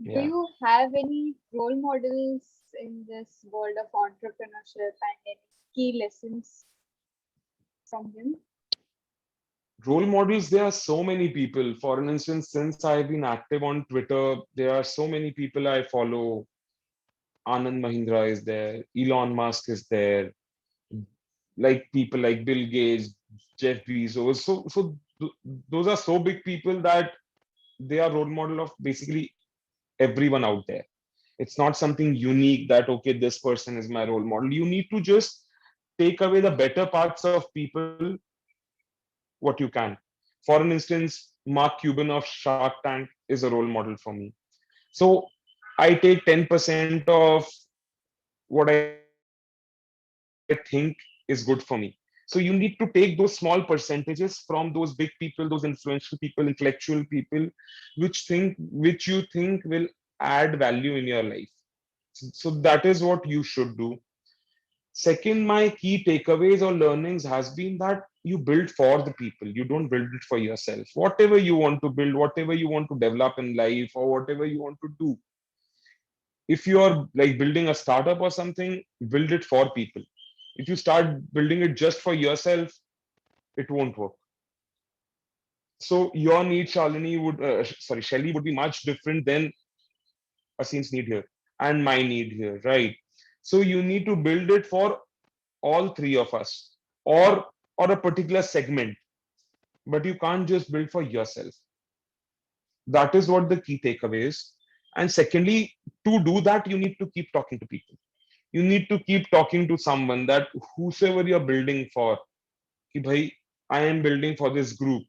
Do Yeah. you have any role models in this world of entrepreneurship and any key lessons from him? Role models, there are so many people. For an instance, since I've been active on Twitter, there are so many people I follow. Anand Mahindra is there, Elon Musk is there, like people like Bill Gates, Jeff Bezos. Those are so big people that they are role model of basically everyone out there. It's not something unique that, okay, this person is my role model. You need to just take away the better parts of people, what you can. For an instance, Mark Cuban of Shark Tank is a role model for me. So I take 10% of what I think is good for me. So you need to take those small percentages from those big people, those influential people, intellectual people, which you think will add value in your life. So that is what you should do. Second, my key takeaways or learnings has been that you build for the people. You don't build it for yourself. Whatever you want to build, whatever you want to develop in life, or whatever you want to do, if you are like building a startup or something, build it for people. If you start building it just for yourself, it won't work. So your need, Shelly, would be much different than Asim's need here and my need here, right? So you need to build it for all three of us, or a particular segment, but you can't just build for yourself. That is what the key takeaway is. And secondly, to do that, you need to keep talking to people. You need to keep talking to someone, that whosoever you're building for, कि भाई, I am building for this group.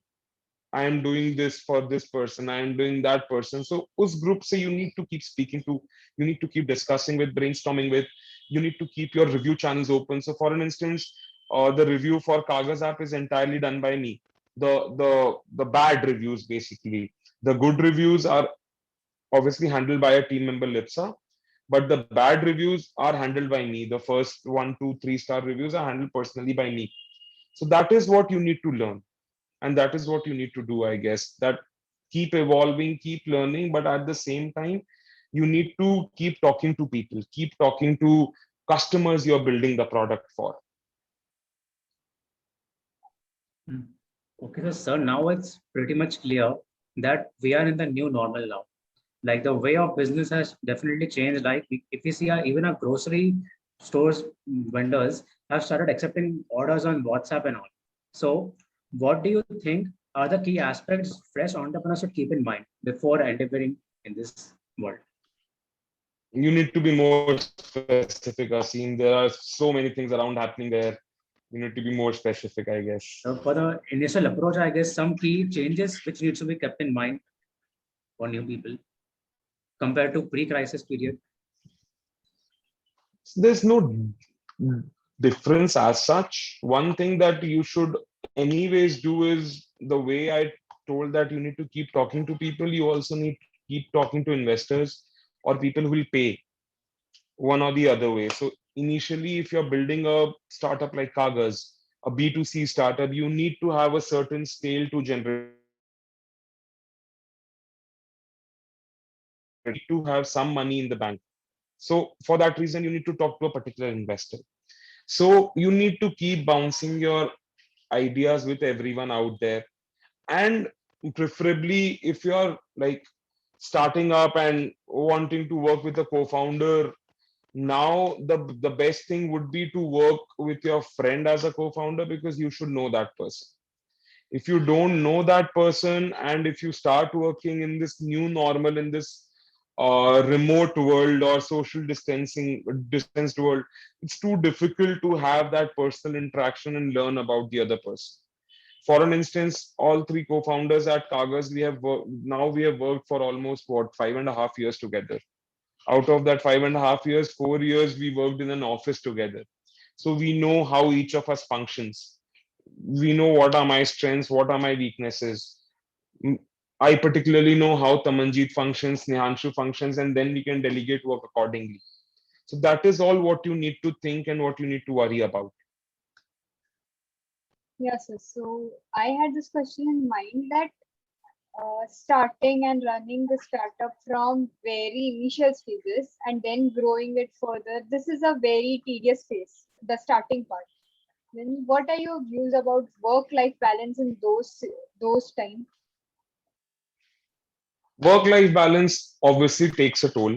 I am doing this for this person. I am doing that person. So, us group se you need to keep speaking to, you need to keep discussing with, brainstorming with. You need to keep your review channels open. So, for an instance, the review for Kagaz app is entirely done by me. The bad reviews, basically. The good reviews are obviously handled by a team member, Lipsa, but the bad reviews are handled by me. The first 1, 2, 3 star reviews are handled personally by me. So that is what you need to learn, and that is what you need to do, I guess. That keep evolving, keep learning, but at the same time, you need to keep talking to people, keep talking to customers you're building the product for. Hmm. Okay, so sir, now it's pretty much clear that we are in the new normal now. Like the way of business has definitely changed. Like if we see even our grocery stores vendors have started accepting orders on WhatsApp and all. So, what do you think are the key aspects fresh entrepreneurs should keep in mind before entering in this world? You need to be more specific, Asim. There are so many things around happening there. You need to be more specific, I guess. So, for the initial approach, I guess some key changes which needs to be kept in mind for new people compared to pre-crisis period. There's no difference as such. One thing that you should anyways do is the way I told that you need to keep talking to people, you also need to keep talking to investors or people who will pay one or the other way. So initially, if you're building a startup like Kagas, a B2C startup, you need to have a certain scale to generate revenue. You need to have some money in the bank. So for that reason, you need to talk to a particular investor. So you need to keep bouncing your ideas with everyone out there. And preferably, if you're like starting up and wanting to work with a co-founder, now the best thing would be to work with your friend as a co-founder, because you should know that person. If you don't know that person, and if you start working in this new normal, in this remote world or social distanced world, it's too difficult to have that personal interaction and learn about the other person. For an instance, all three co-founders at Kagas, we have worked for almost what, 5.5 years together. Out of that 5.5 years, 4 years we worked in an office together. So we know how each of us functions. We know what are my strengths, what are my weaknesses. Mm, I particularly know how Tamanjeet functions, Nihanshu functions, and then we can delegate work accordingly. So that is all what you need to think and what you need to worry about. Yes, sir. So I had this question in mind that starting and running the startup from very initial stages and then growing it further. This is a very tedious phase, the starting part. Then what are your views about work-life balance in those times? Work-life balance obviously takes a toll.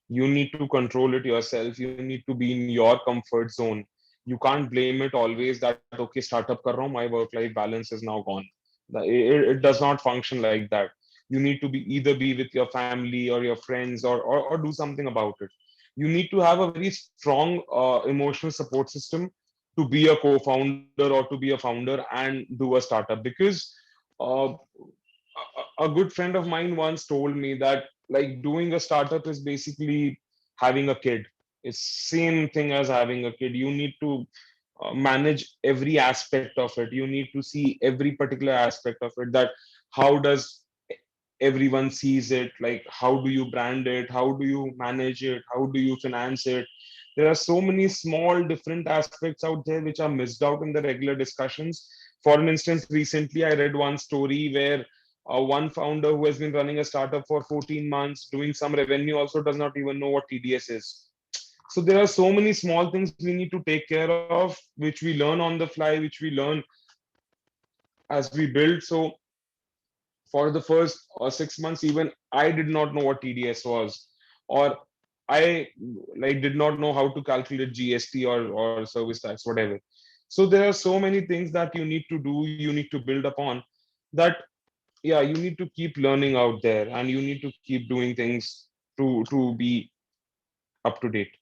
You need to control it yourself. You need to be in your comfort zone. You can't blame it always that, okay, startup kar raha hu, my work-life balance is now gone. It does not function like that. You need to be either be with your family or your friends, or do something about it. You need to have a very strong emotional support system to be a co-founder or to be a founder and do a startup, because uh, a good friend of mine once told me that, like, doing a startup is basically having a kid. It's same thing as having a kid. You need to manage every aspect of it. You need to see every particular aspect of it, that how does everyone sees it, like how do you brand it, how do you manage it, how do you finance it. There are so many small different aspects out there which are missed out in the regular discussions. For an instance, recently I read one story where one founder who has been running a startup for 14 months doing some revenue also does not even know what TDS is. So there are so many small things we need to take care of, which we learn on the fly, which we learn as we build. So for the first 6 months, even I did not know what TDS was, or I like did not know how to calculate GST or service tax, whatever. So there are so many things that you need to do, you need to build upon, that yeah, you need to keep learning out there, and you need to keep doing things to be up to date.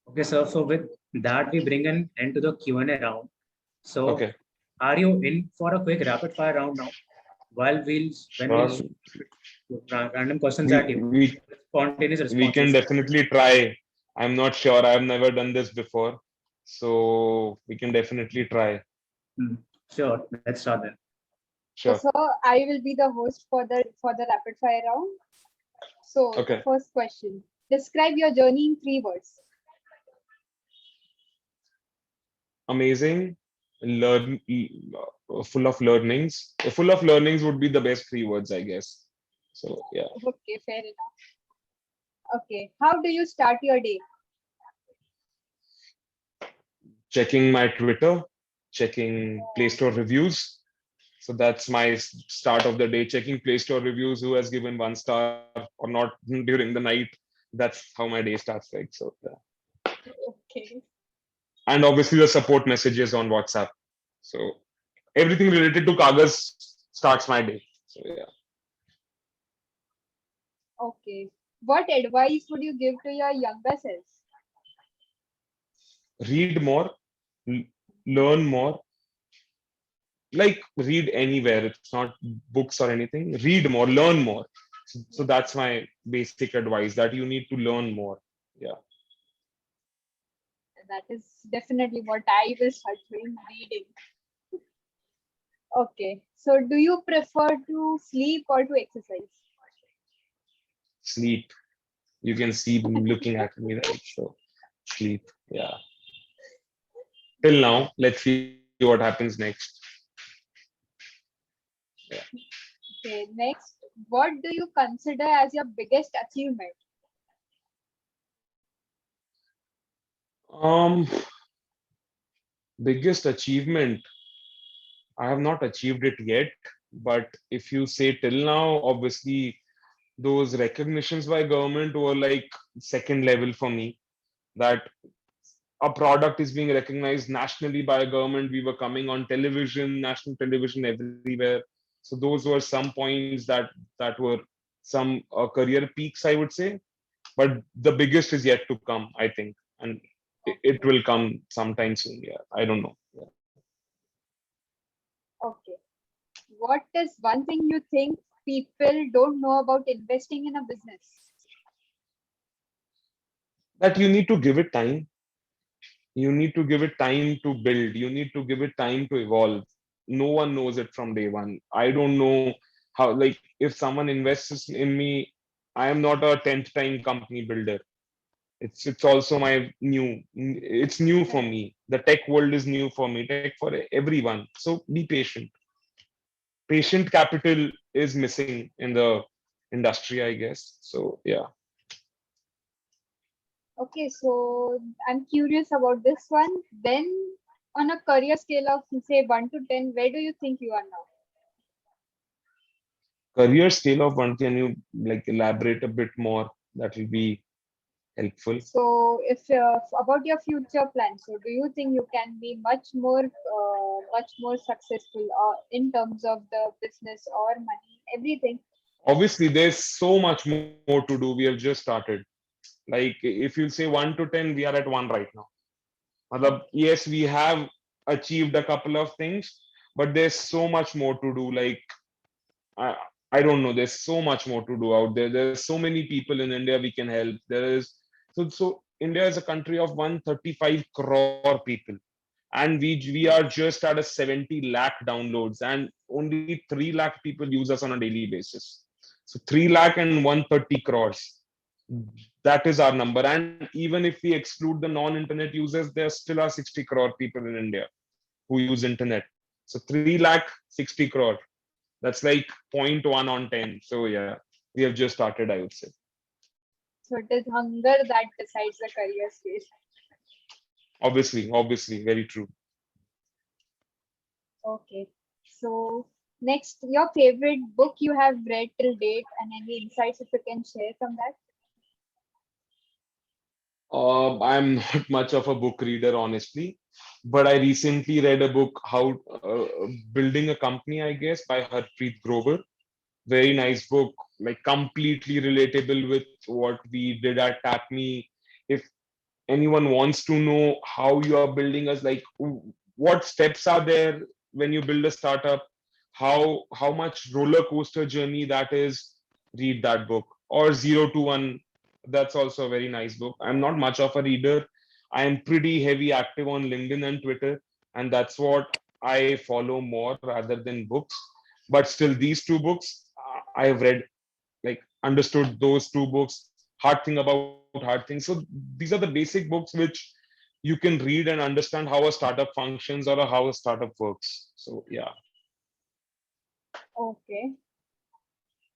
Okay, sir. So with that, we bring an end to the Q&A round. So Okay, are you in for a quick rapid fire round now? When we'll sure. shoot random questions We at you, we spontaneous we can responses. definitely try. I'm not sure. I've never done this before, so we can definitely try. Hmm. Sure, let's start then. So, Sure. sir, I will be the host for the rapid fire round. So, the Okay. first question: describe your journey in 3 words. Amazing. Learn. Full of learnings. Full of learnings would be the best 3 words, I guess. So yeah. Okay, fair enough. Okay, how do you start your day? Checking my Twitter, checking Play Store reviews. So that's my start of the day. Checking Play Store reviews, who has given 1 star or not during the night. That's how my day starts. Like so. Yeah. Okay, And obviously the support messages on WhatsApp. So everything related to Kagas starts my day. So yeah. okay. What advice would you give to your younger self? Read more, l- learn more. Like read anywhere. It's not books or anything. Read more, learn more. So that's my basic advice, that you need to learn more. Yeah. That is definitely what I will start doing, reading. Okay, so do you prefer to sleep or to exercise? Sleep. You can see them looking at me, right? So sleep. Yeah. Till now, let's see what happens next. Yeah. Okay, next, what do you consider as your biggest achievement? Um, Biggest achievement. I have not achieved it yet, but if you say till now, obviously those recognitions by government were like second level for me. That a product is being recognized nationally by a government. We were coming on television, national television everywhere. So those were some points that were some career peaks, I would say. But the biggest is yet to come, I think, and it will come sometime soon. Yeah, I don't know. Yeah. Okay, what is one thing you think people don't know about investing in a business? That you need to give it time. You need to give it time to build. You need to give it time to evolve. No one knows it from day one. I don't know how, like, if someone invests in me, I am not a 10th time company builder. It's also my new, it's new for Right. me. The tech world is new for me, tech for everyone. So be patient. patient capital is missing in the industry, I guess. So yeah. Okay, so I'm curious about this one. Then, on a career scale of say 1 to 10, where do you think you are now? Career scale of one, can you like elaborate a bit more? That will be helpful. So, if about your future plans, so do you think you can be much more successful in terms of the business or money, everything? Obviously, there's so much more to do. We have just started. Like if you say 1 to 10, we are at 1 right now. Yes, we have achieved a couple of things, but there's so much more to do. Like I, I don't know. There's so much more to do out there. There's so many people in India we can help. There is so India is a country of 135 crore people, and we are just at a 70 lakh downloads, and only 3 lakh people use us on a daily basis. So 3 lakh and 130 crores. That is our number. And even if we exclude the non-internet users, there still are 60 crore people in India who use internet. So 3 lakh 60 crore. That's like 0.1 on 10. So yeah, we have just started, I would say. So it is hunger that decides the career space. Obviously, very true. Okay. So next, your favorite book you have read till date and any insights if you can share from that? I'm not much of a book reader, honestly, but I recently read a book, How Building a Company, I guess, by Harpreet Grover. Very nice book, like completely relatable with what we did at TAPME. If anyone wants to know how you are building us, like what steps are there when you build a startup, how much roller coaster journey that is, read that book. Or 0 to 1, that's also a very nice book. I'm not much of a reader. I am pretty heavy active on LinkedIn and Twitter, and that's what I follow more rather than books. But still, these two books I have read, like understood those two books, Hard Thing About Hard Things. So these are the basic books which you can read and understand how a startup functions or how a startup works. So yeah. Okay.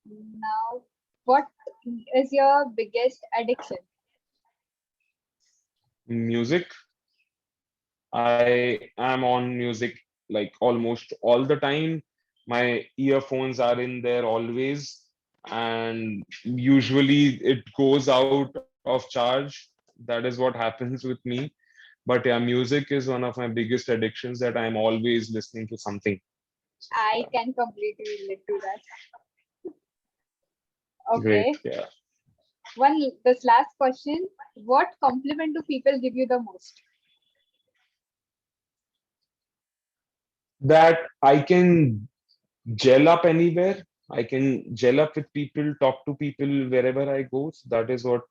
Now, what is your biggest addiction? Music. I am on music like almost all the time. My earphones are in there always, and usually it goes out of charge. That is what happens with me. But yeah, music is one of my biggest addictions, that I'm always listening to something. I can completely relate to that. Great. Okay. Yeah. This last question. What compliment do people give you the most? That I can gel up anywhere. I can gel up with people, talk to people wherever I go. So that is what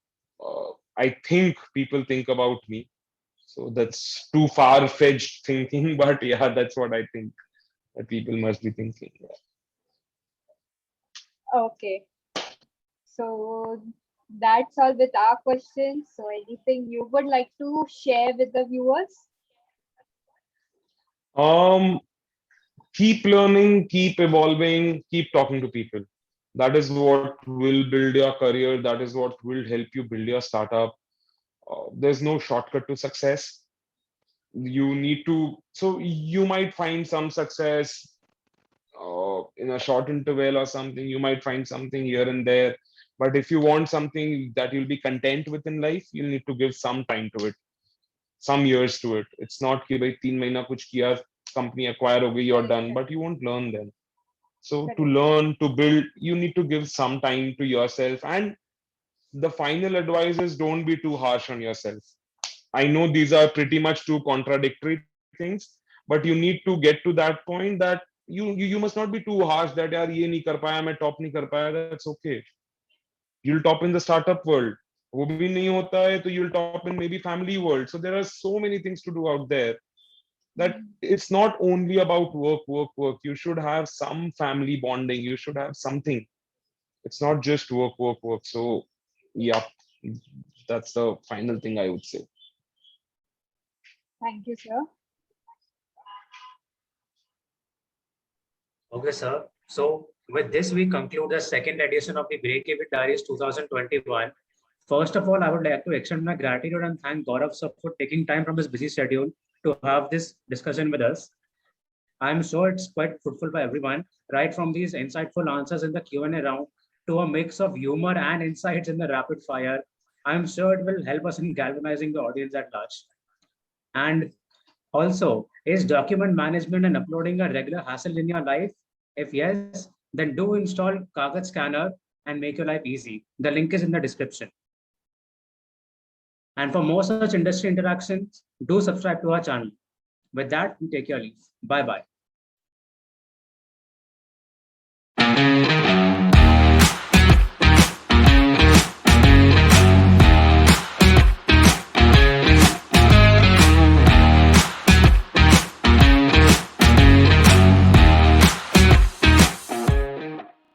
I think people think about me. So that's too far-fetched thinking, but yeah, that's what I think that people must be thinking. Yeah. Okay. So that's all with our questions. So anything you would like to share with the viewers? Um, Keep learning, keep evolving, keep talking to people. That is what will build your career. That is what will help you build your startup. There's no shortcut to success. You need to, so you might find some success in a short interval or something. You might find something here and there. But if you want something that you'll be content with in life, you'll need to give some time to it, some years to it. It's not कि भाई 3 महीना कुछ किया, company acquire हो गई, you're done, but you won't learn then. So to Correct. learn, to build, you need to give some time to yourself. And the final advice is, don't be too harsh on yourself. I know these are pretty much two contradictory things, but you need to get to that point that you must not be too harsh that यार ये नहीं कर पाया, मैं top नहीं कर पाया. That's okay. You'll top in the startup world. वो भी नहीं होता है तो you'll top in maybe family world. So there are so many things to do out there, that it's not only about work. You should have some family bonding. You should have something. It's not just work. So, yeah, that's the final thing I would say. Thank you, sir. Okay, sir. So with this, we conclude the second edition of the Break Even Diaries 2021. First of all, I would like to extend my gratitude and thank Gaurav sir for taking time from his busy schedule to have this discussion with us. I'm sure it's quite fruitful for everyone, right from these insightful answers in the Q&A round to a mix of humor and insights in the rapid fire. I'm sure it will help us in galvanizing the audience at large. And also, is document management and uploading a regular hassle in your life? If yes, then do install Kagad Scanner and make your life easy. The link is in the description. And for more such industry interactions, do subscribe to our channel. With that, we take your leave. Bye-bye.